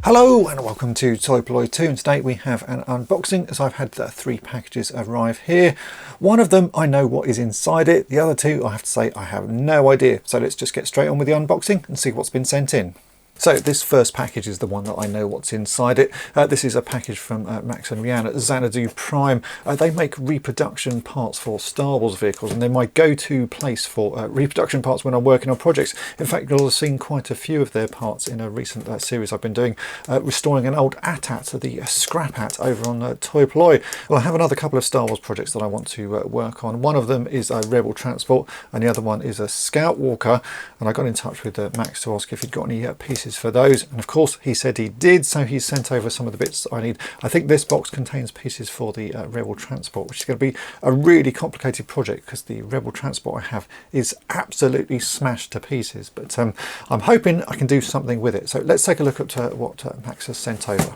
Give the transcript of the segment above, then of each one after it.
Hello and welcome to Toy Polloi 2, and today we have an unboxing as I've had 3 packages arrive here. One of them I know what is inside it, the other 2 I have to say I have no idea. So let's just get straight on with the unboxing and see what's been sent in. So this first package is the one that I know what's inside it. This is a package from Max and Rhiannon at XxanaduPrime. They make reproduction parts for Star Wars vehicles, and they're my go-to place for reproduction parts when I'm working on projects. In fact, you'll have seen quite a few of their parts in a recent series I've been doing, restoring an old AT-AT, the scrap AT over on Toy Polloi. Well, I have another couple of Star Wars projects that I want to work on. One of them is a Rebel Transport, and the other one is a Scout Walker. And I got in touch with Max to ask if he'd got any pieces for those, and of course he said he did, so he sent over some of the bits that I need. I think this box contains pieces for the Rebel Transport, which is going to be a really complicated project because the Rebel Transport I have is absolutely smashed to pieces, but I'm hoping I can do something with it. So let's take a look at what Max has sent over.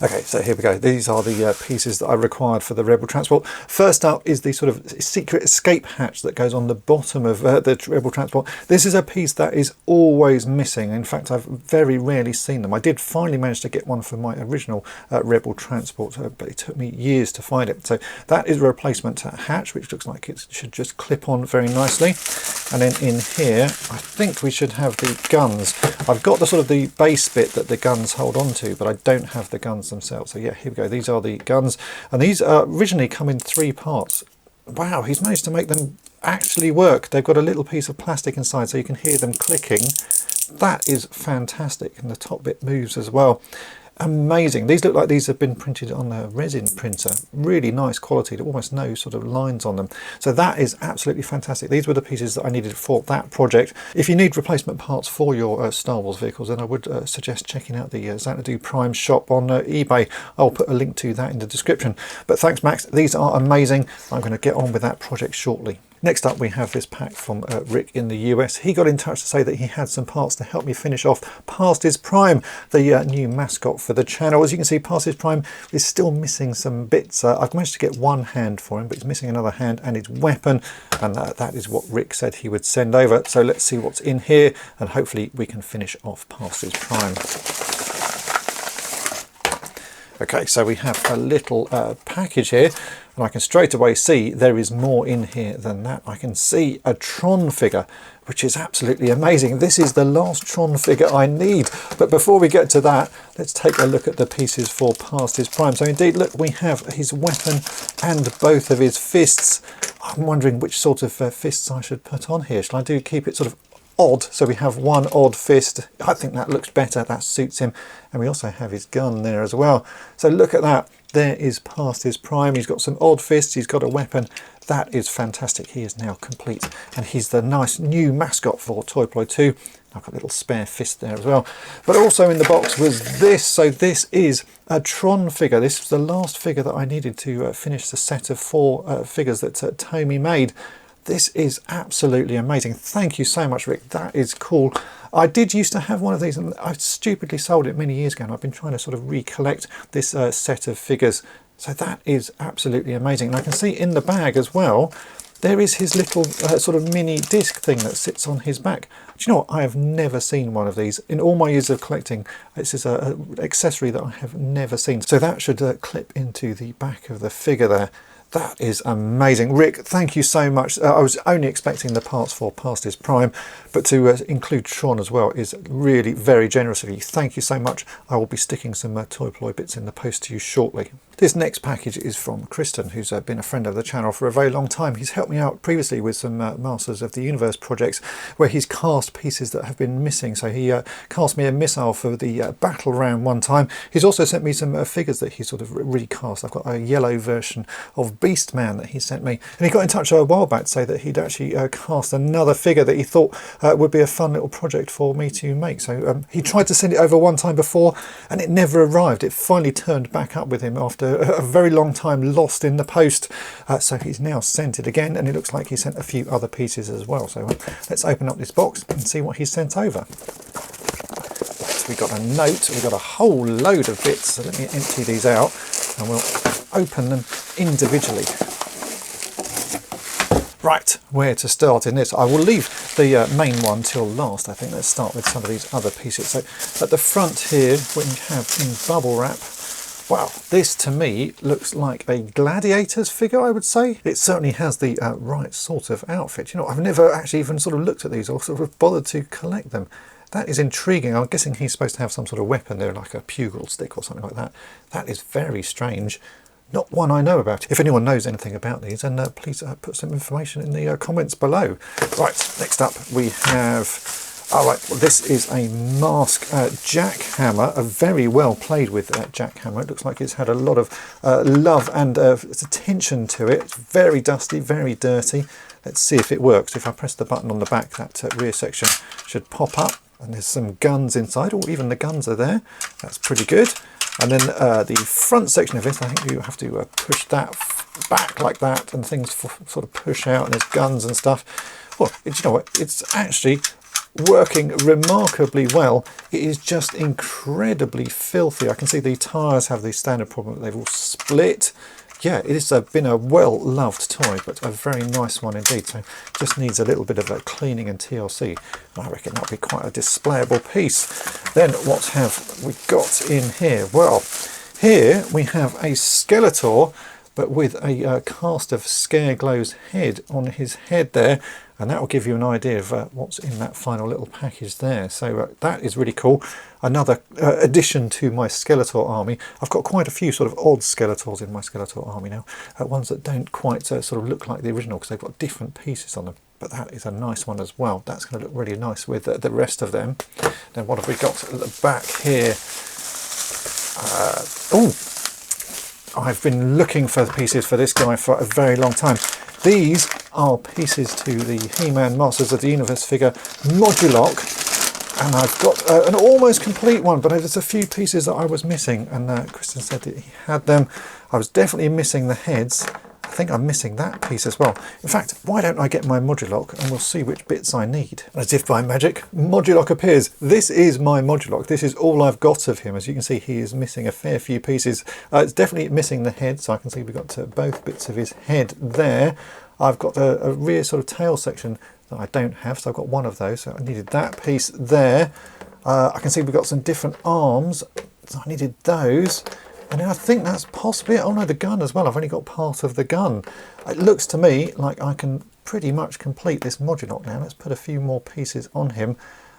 Okay, so here we go. These are the pieces that I required for the Rebel Transport. First up is the sort of secret escape hatch that goes on the bottom of the Rebel Transport. This is a piece that is always missing. In fact, I've very rarely seen them. I did finally manage to get one for my original Rebel Transport, but it took me years to find it. So that is a replacement hatch, which looks like it should just clip on very nicely. And then in here, I think we should have the guns. I've got the sort of the base bit that the guns hold on to, but I don't have the guns themselves. So yeah, here we go. These are the guns, and these originally come in 3 parts. Wow, he's managed to make them actually work. They've got a little piece of plastic inside so you can hear them clicking. That is fantastic, and the top bit moves as well. Amazing. These look like these have been printed on a resin printer. Really nice quality, almost no sort of lines on them. So that is absolutely fantastic. These were the pieces that I needed for that project. If you need replacement parts for your Star Wars vehicles, then I would suggest checking out the XxanaduPrime shop on eBay. I'll put a link to that in the description. But thanks, Max. These are amazing. I'm going to get on with that project shortly. Next up, we have this pack from Rick in the US. He got in touch to say that he had some parts to help me finish off parcels, the new mascot for the channel. As you can see, parcels is still missing some bits. I've managed to get one hand for him, but he's missing another hand and his weapon, and that is what Rick said he would send over. So let's see what's in here, and hopefully we can finish off parcels. Okay, so we have a little package here, and I can straight away see there is more in here than that. I can see a Tron figure, which is absolutely amazing. This is the last Tron figure I need. But before we get to that, let's take a look at the pieces for parcels. So indeed, look, we have his weapon and both of his fists. I'm wondering which sort of fists I should put on here. Shall I keep it sort of odd, so we have one odd fist? I think that looks better, that suits him. And we also have his gun there as well. So look at that, there is parcels. He's got some odd fists, he's got a weapon. That is fantastic. He is now complete, and he's the nice new mascot for Toy Polloi 2. I've got a little spare fist there as well. But also in the box was this. So this is a Tron figure. This was the last figure that I needed to finish the set of 4 figures that Tommy made. This is absolutely amazing. Thank you so much, Rick. That is cool. I did used to have one of these, and I stupidly sold it many years ago, and I've been trying to sort of recollect this set of figures. So that is absolutely amazing. And I can see in the bag as well, there is his little sort of mini disc thing that sits on his back. Do you know what? I have never seen one of these. In all my years of collecting, this is an accessory that I have never seen. So that should clip into the back of the figure there. That is amazing. Rick, thank you so much. I was only expecting the parts for parcels, but to include Tron as well is really very generous of you. Thank you so much. I will be sticking some Toy Polloi bits in the post to you shortly. This next package is from Kristen, who's been a friend of the channel for a very long time. He's helped me out previously with some Masters of the Universe projects where he's cast pieces that have been missing. So he cast me a missile for the battle round one time. He's also sent me some figures that he sort of recast. I've got a yellow version of Beast Man that he sent me, and he got in touch a while back to say that he'd actually cast another figure that he thought would be a fun little project for me to make. So he tried to send it over one time before and it never arrived. It finally turned back up with him after a very long time lost in the post. So he's now sent it again, and it looks like he sent a few other pieces as well. So let's open up this box and see what he sent over. We got a note, we got a whole load of bits, so let me empty these out and we'll open them individually. Right, where to start in this? I will leave the main one till last. I think let's start with some of these other pieces. So at the front here, we have in bubble wrap. Wow, this to me looks like a gladiator's figure, I would say. It certainly has the right sort of outfit. You know, I've never actually even sort of looked at these or sort of bothered to collect them. That is intriguing. I'm guessing he's supposed to have some sort of weapon there, like a pugil stick or something like that. That is very strange. Not one I know about. If anyone knows anything about these, then please put some information in the comments below. Right, next up we have, all right, well, this is a mask jackhammer, a very well played with jackhammer. It looks like it's had a lot of love and attention to it. It's very dusty, very dirty. Let's see if it works. If I press the button on the back, that rear section should pop up. And there's some guns inside, or even the guns are there. That's pretty good. And then the front section of this, I think you have to push that back like that, and things sort of push out, and there's guns and stuff. Well, you know what? It's actually working remarkably well. It is just incredibly filthy. I can see the tyres have the standard problem that they've all split. Yeah, it has been a well-loved toy, but a very nice one indeed. So just needs a little bit of cleaning and TLC. I reckon that'll be quite a displayable piece. Then what have we got in here? Well, here we have a Skeletor, but with a cast of Scareglow's head on his head there. And that will give you an idea of what's in that final little package there. So that is really cool. Another addition to my Skeletor army. I've got quite a few sort of odd Skeletors in my Skeletor army now. Ones that don't quite sort of look like the original because they've got different pieces on them. But that is a nice one as well. That's going to look really nice with the rest of them. Then what have we got at the back here? I've been looking for pieces for this guy for a very long time. These are pieces to the He-Man Masters of the Universe figure Modulock, and I've got an almost complete one, but there's a few pieces that I was missing, and Kristen said that he had them. I was definitely missing the heads. I think I'm missing that piece as well. In fact, why don't I get my Modulock and we'll see which bits I need. As if by magic, Modulock appears. This is my Modulock. This is all I've got of him. As you can see, he is missing a fair few pieces. It's definitely missing the head, so I can see we've got both bits of his head there. I've got a rear sort of tail section that I don't have, so I've got one of those, so I needed that piece there. I can see we've got some different arms, so I needed those. And then I think that's possibly it. Oh no, the gun as well. I've only got part of the gun. It looks to me like I can pretty much complete this Modulock now. Let's put a few more pieces on him.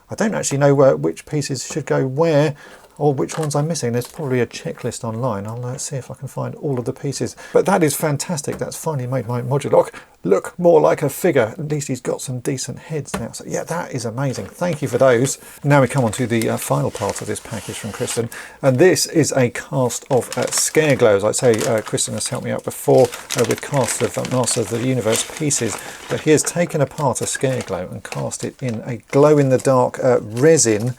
I don't actually know which pieces should go where, or which ones I'm missing. There's probably a checklist online. I'll see if I can find all of the pieces. But that is fantastic. That's finally made my Modulock look more like a figure. At least he's got some decent heads now. So yeah, that is amazing. Thank you for those. Now we come on to the final part of this package from Kristen. And this is a cast of Scareglows. I'd say Kristen has helped me out before with casts of Masters of the Universe pieces. But he has taken apart a Scareglow and cast it in a glow-in-the-dark resin.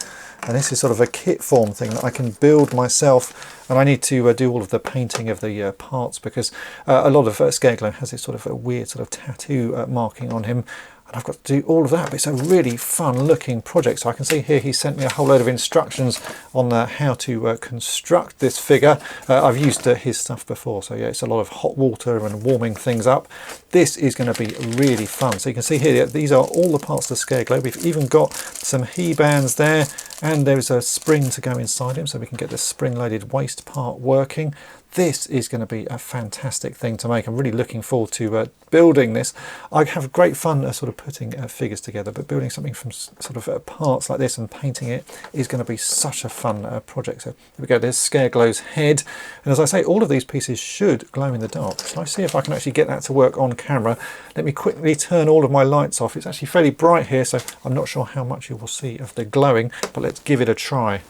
And this is sort of a kit form thing that I can build myself, and I need to do all of the painting of the parts because a lot of Scareglow has this sort of a weird sort of tattoo marking on him, and I've got to do all of that. But it's a really fun looking project. So I can see here he sent me a whole load of instructions on how to construct this figure. I've used his stuff before, so yeah, it's a lot of hot water and warming things up. This is going to be really fun. So you can see here, these are all the parts of Scareglow. We've even got some he-bands there, and there's a spring to go inside him, so we can get the spring-loaded waist part working. This is going to be a fantastic thing to make. I'm really looking forward to building this. I have great fun sort of putting figures together, but building something from sort of parts like this and painting it is going to be such a fun project. So here we go, there's Scareglow's head. And as I say, all of these pieces should glow in the dark. So I see if I can actually get that to work on camera. Let me quickly turn all of my lights off. It's actually fairly bright here, so I'm not sure how much you will see of the glowing, but let's give it a try.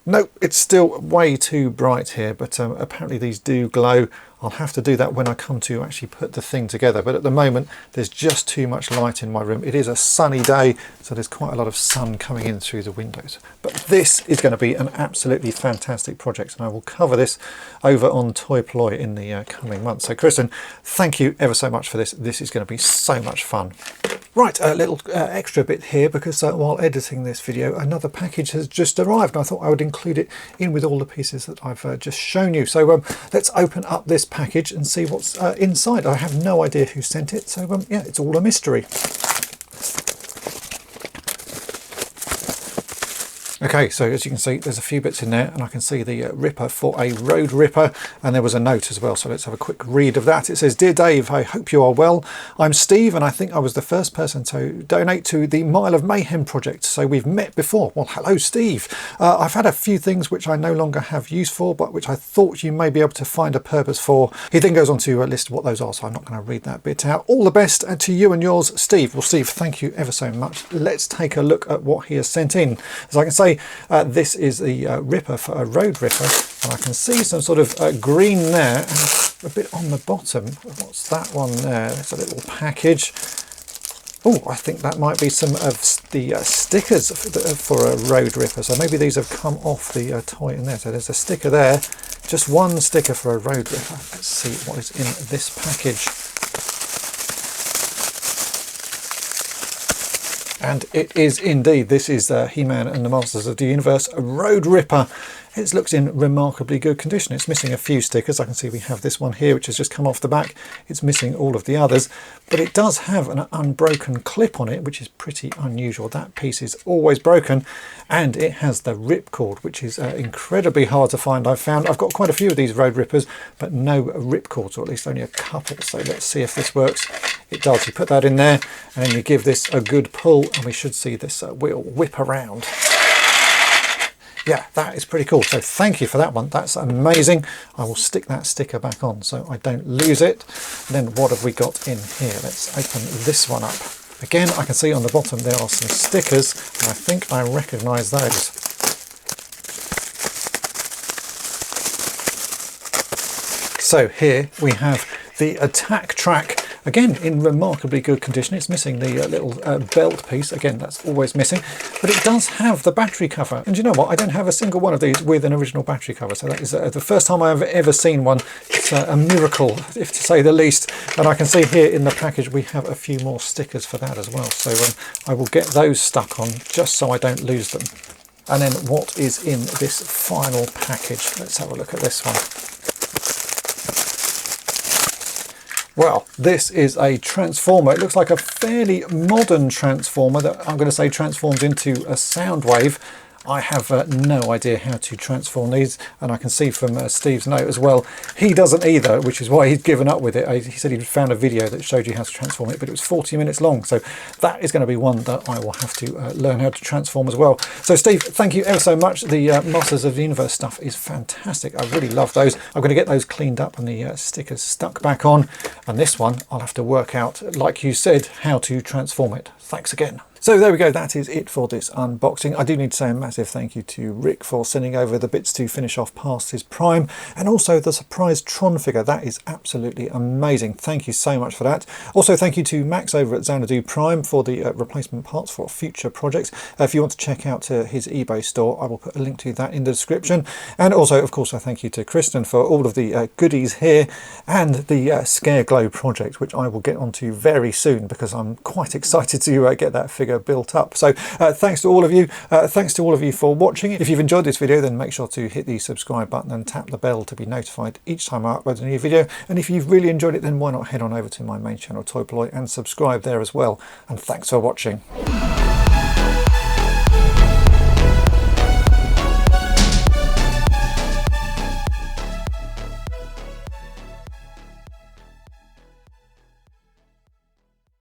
Nope, it's still way too bright here, but apparently these do glow. I'll have to do that when I come to actually put the thing together, but at the moment there's just too much light in my room. It is a sunny day, so there's quite a lot of sun coming in through the windows. But this is going to be an absolutely fantastic project, and I will cover this over on Toy Polloi in the coming months. So Kristen, thank you ever so much for this. This is going to be so much fun. Right, a little extra bit here because while editing this video, another package has just arrived. I thought I would include it in with all the pieces that I've just shown you. So let's open up this package and see what's inside. I have no idea who sent it, so yeah, it's all a mystery. Okay, so as you can see, there's a few bits in there, and I can see the ripper for a road ripper, and there was a note as well, so let's have a quick read of that. It says, "Dear Dave, I hope you are well. I'm Steve, and I think I was the first person to donate to the Mile of Mayhem project, so we've met before." Well, hello, Steve. I've had a few things which I no longer have use for, but which I thought you may be able to find a purpose for. He then goes on to list what those are, so I'm not going to read that bit out. All the best to you and yours, Steve. Well, Steve, thank you ever so much. Let's take a look at what he has sent in. As I can say, this is the ripper for a road ripper, and I can see some sort of green there and a bit on the bottom. What's that one there? It's a little package. Oh, I think that might be some of the stickers for a road ripper. So maybe these have come off the toy in there. So there's a sticker there, just one sticker for a road ripper. Let's see what is in this package. And it is indeed, this is He-Man and the Masters of the Universe, a road ripper. It looks in remarkably good condition. It's missing a few stickers. I can see we have this one here, which has just come off the back. It's missing all of the others, but it does have an unbroken clip on it, which is pretty unusual. That piece is always broken, and it has the ripcord, which is incredibly hard to find. I've got quite a few of these road rippers, but no ripcords, or at least only a couple. So let's see if this works. It does. You put that in there, and then you give this a good pull, and we should see this wheel whip around. Yeah, that is pretty cool. So thank you for that one. That's amazing. I will stick that sticker back on so I don't lose it. And then what have we got in here? Let's open this one up. Again, I can see on the bottom there are some stickers, and I think I recognise those. So here we have the attack track. Again, in remarkably good condition. It's missing the little belt piece. Again, that's always missing. But it does have the battery cover. And you know what? I don't have a single one of these with an original battery cover. So that is the first time I've ever seen one. It's a miracle, if to say the least. And I can see here in the package we have a few more stickers for that as well. So I will get those stuck on just so I don't lose them. And then what is in this final package? Let's have a look at this one. Well, this is a transformer. It looks like a fairly modern transformer that I'm going to say transforms into a sound wave. I have no idea how to transform these, and I can see from Steve's note as well, he doesn't either, which is why he'd given up with it. He said he'd found a video that showed you how to transform it, but it was 40 minutes long, so that is going to be one that I will have to learn how to transform as well. So Steve, thank you ever so much. The Masters of the Universe stuff is fantastic. I really love those. I'm going to get those cleaned up and the stickers stuck back on, and this one I'll have to work out, like you said, how to transform it. Thanks again. So there we go, that is it for this unboxing. I do need to say a massive thank you to Rick for sending over the bits to finish off past his Prime, and also the surprise Tron figure. That is absolutely amazing. Thank you so much for that. Also thank you to Max over at XxanaduPrime for the replacement parts for future projects. If you want to check out his eBay store, I will put a link to that in the description. And also, of course, I thank you to Kristen for all of the goodies here and the Scare Glow project, which I will get onto very soon because I'm quite excited to get that figure built up. So thanks to all of you. Thanks to all of you for watching. If you've enjoyed this video, then make sure to hit the subscribe button and tap the bell to be notified each time I upload a new video. And if you've really enjoyed it, then why not head on over to my main channel, Toy Polloi, and subscribe there as well. And thanks for watching.